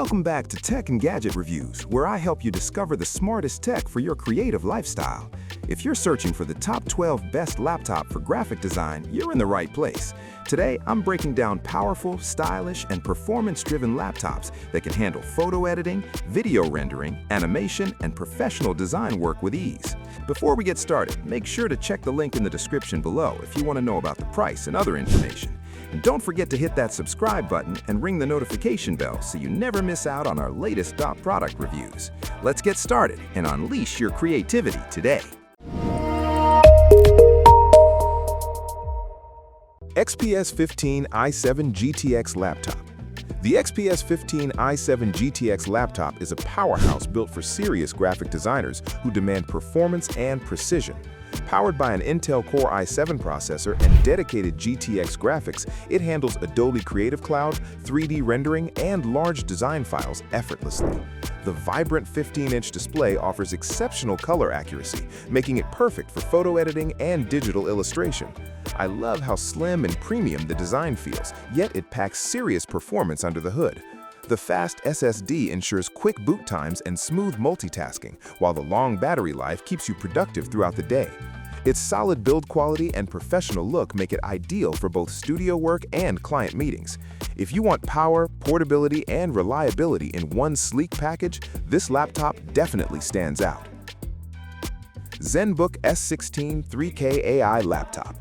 Welcome back to Tech and Gadget Reviews, where I help you discover the smartest tech for your creative lifestyle. If you're searching for the top 12 best laptop for graphic design, you're in the right place. Today, I'm breaking down powerful, stylish, and performance-driven laptops that can handle photo editing, video rendering, animation, and professional design work with ease. Before we get started, make sure to check the link in the description below if you want to know about the price and other information. And don't forget to hit that subscribe button and ring the notification bell so you never miss out on our latest top product reviews. Let's get started and unleash your creativity today. XPS 15 i7 GTX Laptop. The XPS 15 i7 GTX Laptop is a powerhouse built for serious graphic designers who demand performance and precision. Powered by an Intel Core i7 processor and dedicated GTX graphics, it handles Adobe Creative Cloud, 3D rendering, and large design files effortlessly. The vibrant 15-inch display offers exceptional color accuracy, making it perfect for photo editing and digital illustration. I love how slim and premium the design feels, yet it packs serious performance under the hood. The fast SSD ensures quick boot times and smooth multitasking, while the long battery life keeps you productive throughout the day. Its solid build quality and professional look make it ideal for both studio work and client meetings. If you want power, portability, and reliability in one sleek package, this laptop definitely stands out. Zenbook S16 3K AI Laptop.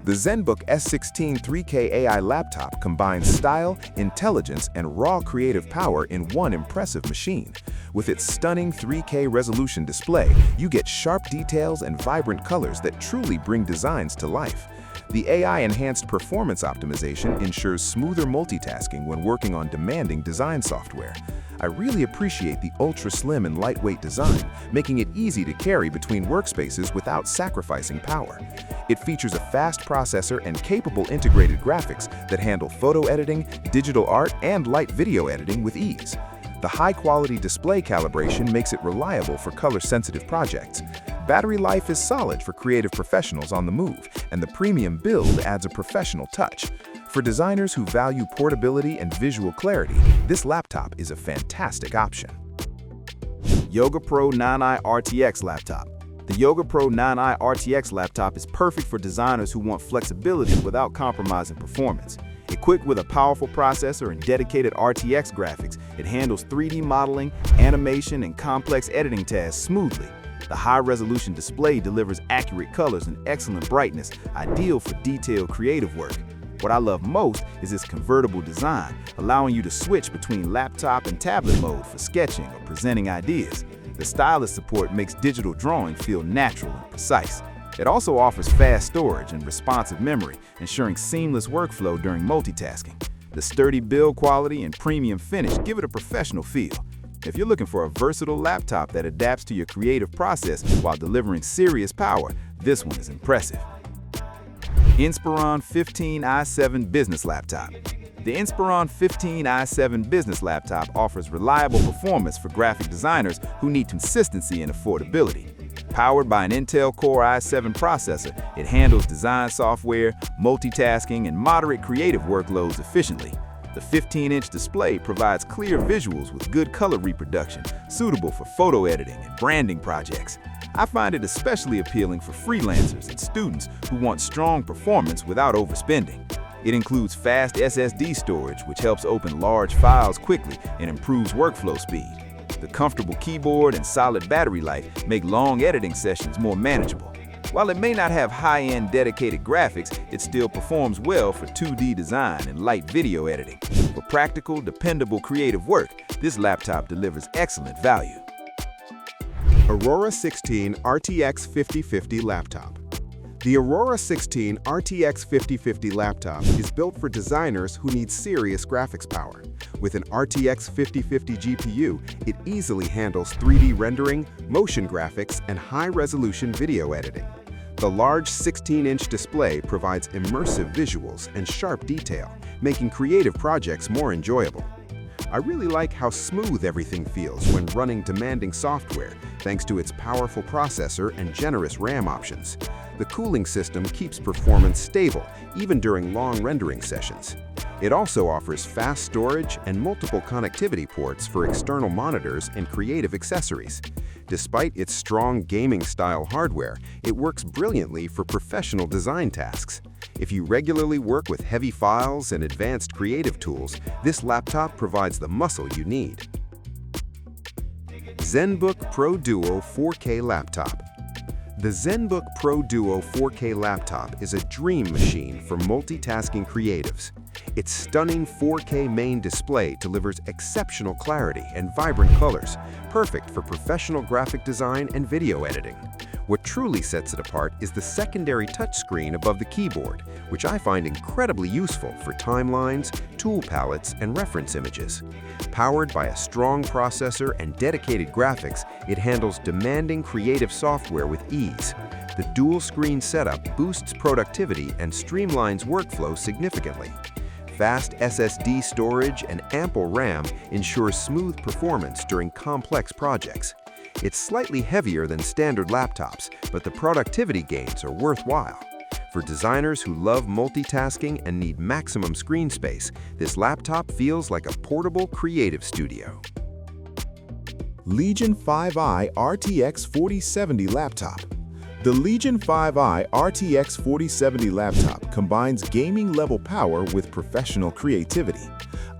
The ZenBook S16 3K AI laptop combines style, intelligence, and raw creative power in one impressive machine. With its stunning 3K resolution display, you get sharp details and vibrant colors that truly bring designs to life. The AI-enhanced performance optimization ensures smoother multitasking when working on demanding design software. I really appreciate the ultra-slim and lightweight design, making it easy to carry between workspaces without sacrificing power. It features a fast processor and capable integrated graphics that handle photo editing, digital art, and light video editing with ease. The high-quality display calibration makes it reliable for color-sensitive projects. Battery life is solid for creative professionals on the move, and the premium build adds a professional touch. For designers who value portability and visual clarity, this laptop is a fantastic option. Yoga Pro 9i RTX Laptop. The Yoga Pro 9i RTX laptop is perfect for designers who want flexibility without compromising performance. Equipped with a powerful processor and dedicated RTX graphics, it handles 3D modeling, animation, and complex editing tasks smoothly. The high-resolution display delivers accurate colors and excellent brightness, ideal for detailed creative work. What I love most is its convertible design, allowing you to switch between laptop and tablet mode for sketching or presenting ideas. The stylus support makes digital drawing feel natural and precise. It also offers fast storage and responsive memory, ensuring seamless workflow during multitasking. The sturdy build quality and premium finish give it a professional feel. If you're looking for a versatile laptop that adapts to your creative process while delivering serious power, this one is impressive. Inspiron 15 i7 Business Laptop. The Inspiron 15 i7 Business Laptop offers reliable performance for graphic designers who need consistency and affordability. Powered by an Intel Core i7 processor, it handles design software, multitasking, and moderate creative workloads efficiently. The 15-inch display provides clear visuals with good color reproduction, suitable for photo editing and branding projects. I find it especially appealing for freelancers and students who want strong performance without overspending. It includes fast SSD storage, which helps open large files quickly and improves workflow speed. The comfortable keyboard and solid battery life make long editing sessions more manageable. While it may not have high-end dedicated graphics, it still performs well for 2D design and light video editing. For practical, dependable creative work, this laptop delivers excellent value. Aurora 16 RTX 5050 Laptop. The Aurora 16 RTX 5050 laptop is built for designers who need serious graphics power. With an RTX 5050 GPU, it easily handles 3D rendering, motion graphics, and high-resolution video editing. The large 16-inch display provides immersive visuals and sharp detail, making creative projects more enjoyable. I really like how smooth everything feels when running demanding software, thanks to its powerful processor and generous RAM options. The cooling system keeps performance stable, even during long rendering sessions. It also offers fast storage and multiple connectivity ports for external monitors and creative accessories. Despite its strong gaming-style hardware, it works brilliantly for professional design tasks. If you regularly work with heavy files and advanced creative tools, this laptop provides the muscle you need. ZenBook Pro Duo 4K Laptop. The ZenBook Pro Duo 4K laptop is a dream machine for multitasking creatives. Its stunning 4K main display delivers exceptional clarity and vibrant colors, perfect for professional graphic design and video editing. What truly sets it apart is the secondary touchscreen above the keyboard, which I find incredibly useful for timelines, tool palettes, and reference images. Powered by a strong processor and dedicated graphics, it handles demanding creative software with ease. The dual-screen setup boosts productivity and streamlines workflow significantly. Fast SSD storage and ample RAM ensure smooth performance during complex projects. It's slightly heavier than standard laptops, but the productivity gains are worthwhile. For designers who love multitasking and need maximum screen space, this laptop feels like a portable creative studio. Legion 5i RTX 4070 Laptop. The Legion 5i RTX 4070 laptop combines gaming-level power with professional creativity.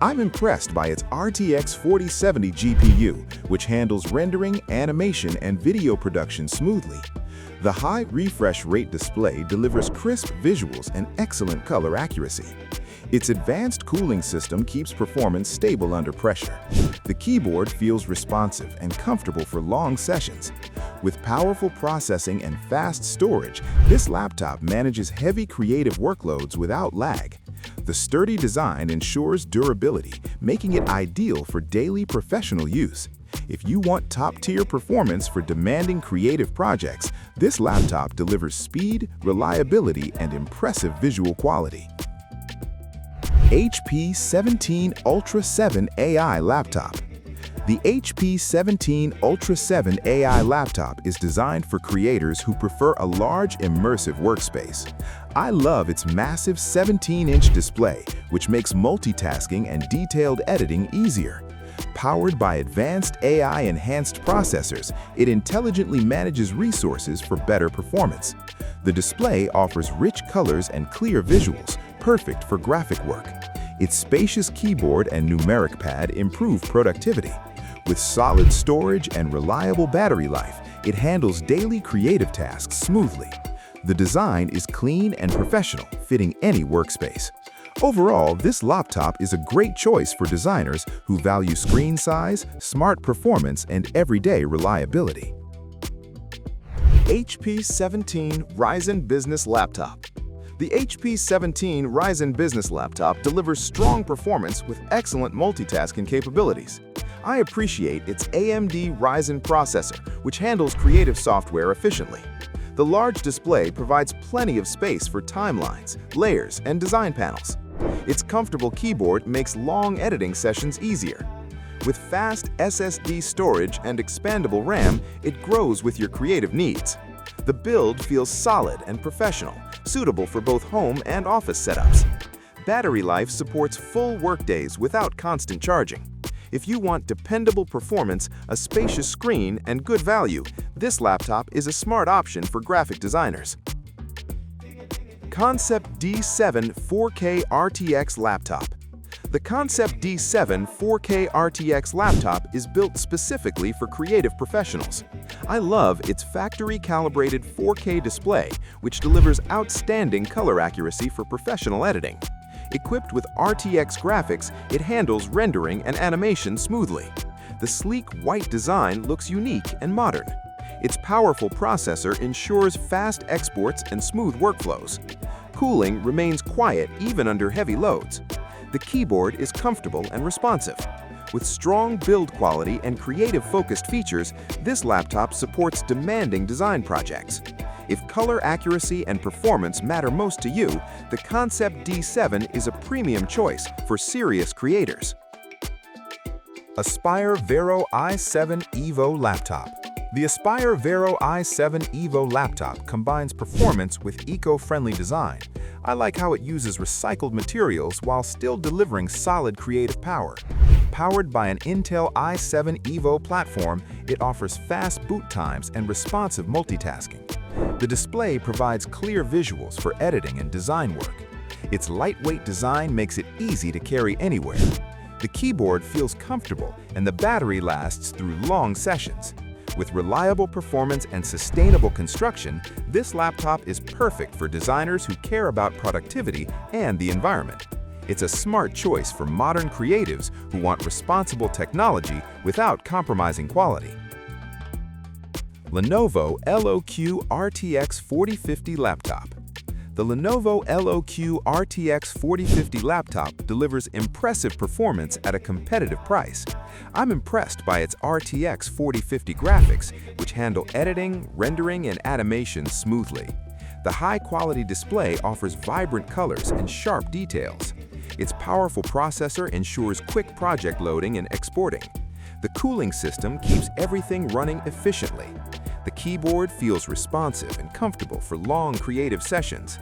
I'm impressed by its RTX 4070 GPU, which handles rendering, animation, and video production smoothly. The high refresh rate display delivers crisp visuals and excellent color accuracy. Its advanced cooling system keeps performance stable under pressure. The keyboard feels responsive and comfortable for long sessions. With powerful processing and fast storage, this laptop manages heavy creative workloads without lag. The sturdy design ensures durability, making it ideal for daily professional use. If you want top-tier performance for demanding creative projects, this laptop delivers speed, reliability, and impressive visual quality. HP 17 Ultra 7 AI Laptop. The HP 17 Ultra 7 AI laptop is designed for creators who prefer a large, immersive workspace. I love its massive 17-inch display, which makes multitasking and detailed editing easier. Powered by advanced AI-enhanced processors, it intelligently manages resources for better performance. The display offers rich colors and clear visuals, perfect for graphic work. Its spacious keyboard and numeric pad improve productivity. With solid storage and reliable battery life, it handles daily creative tasks smoothly. The design is clean and professional, fitting any workspace. Overall, this laptop is a great choice for designers who value screen size, smart performance, and everyday reliability. HP 17 Ryzen Business Laptop. The HP 17 Ryzen Business Laptop delivers strong performance with excellent multitasking capabilities. I appreciate its AMD Ryzen processor, which handles creative software efficiently. The large display provides plenty of space for timelines, layers, and design panels. Its comfortable keyboard makes long editing sessions easier. With fast SSD storage and expandable RAM, it grows with your creative needs. The build feels solid and professional, suitable for both home and office setups. Battery life supports full workdays without constant charging. If you want dependable performance, a spacious screen, and good value, this laptop is a smart option for graphic designers. Concept D7 4K RTX Laptop. The Concept D7 4K RTX laptop is built specifically for creative professionals. I love its factory-calibrated 4K display, which delivers outstanding color accuracy for professional editing. Equipped with RTX graphics, it handles rendering and animation smoothly. The sleek white design looks unique and modern. Its powerful processor ensures fast exports and smooth workflows. Cooling remains quiet even under heavy loads. The keyboard is comfortable and responsive. With strong build quality and creative-focused features, this laptop supports demanding design projects. If color accuracy and performance matter most to you, the Concept D7 is a premium choice for serious creators. Aspire Vero i7 Evo Laptop. The Aspire Vero i7 Evo laptop combines performance with eco-friendly design. I like how it uses recycled materials while still delivering solid creative power. Powered by an Intel i7 Evo platform, it offers fast boot times and responsive multitasking. The display provides clear visuals for editing and design work. Its lightweight design makes it easy to carry anywhere. The keyboard feels comfortable and the battery lasts through long sessions. With reliable performance and sustainable construction, this laptop is perfect for designers who care about productivity and the environment. It's a smart choice for modern creatives who want responsible technology without compromising quality. Lenovo LOQ RTX 4050 Laptop. The Lenovo LOQ RTX 4050 laptop delivers impressive performance at a competitive price. I'm impressed by its RTX 4050 graphics, which handle editing, rendering, and animation smoothly. The high-quality display offers vibrant colors and sharp details. Its powerful processor ensures quick project loading and exporting. The cooling system keeps everything running efficiently. The keyboard feels responsive and comfortable for long creative sessions.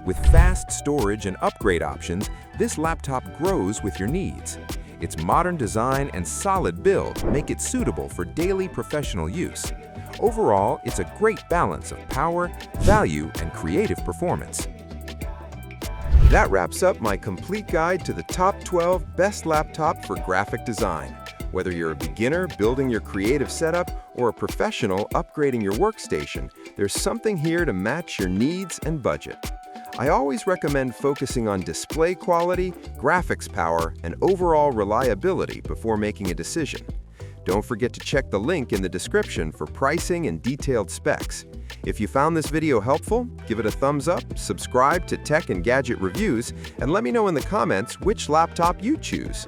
With fast storage and upgrade options, this laptop grows with your needs. Its modern design and solid build make it suitable for daily professional use. Overall, it's a great balance of power, value, and creative performance. That wraps up my complete guide to the top 12 best laptop for graphic design. Whether you're a beginner building your creative setup or a professional upgrading your workstation, there's something here to match your needs and budget. I always recommend focusing on display quality, graphics power, and overall reliability before making a decision. Don't forget to check the link in the description for pricing and detailed specs. If you found this video helpful, give it a thumbs up, subscribe to Tech and Gadget Reviews, and let me know in the comments which laptop you choose.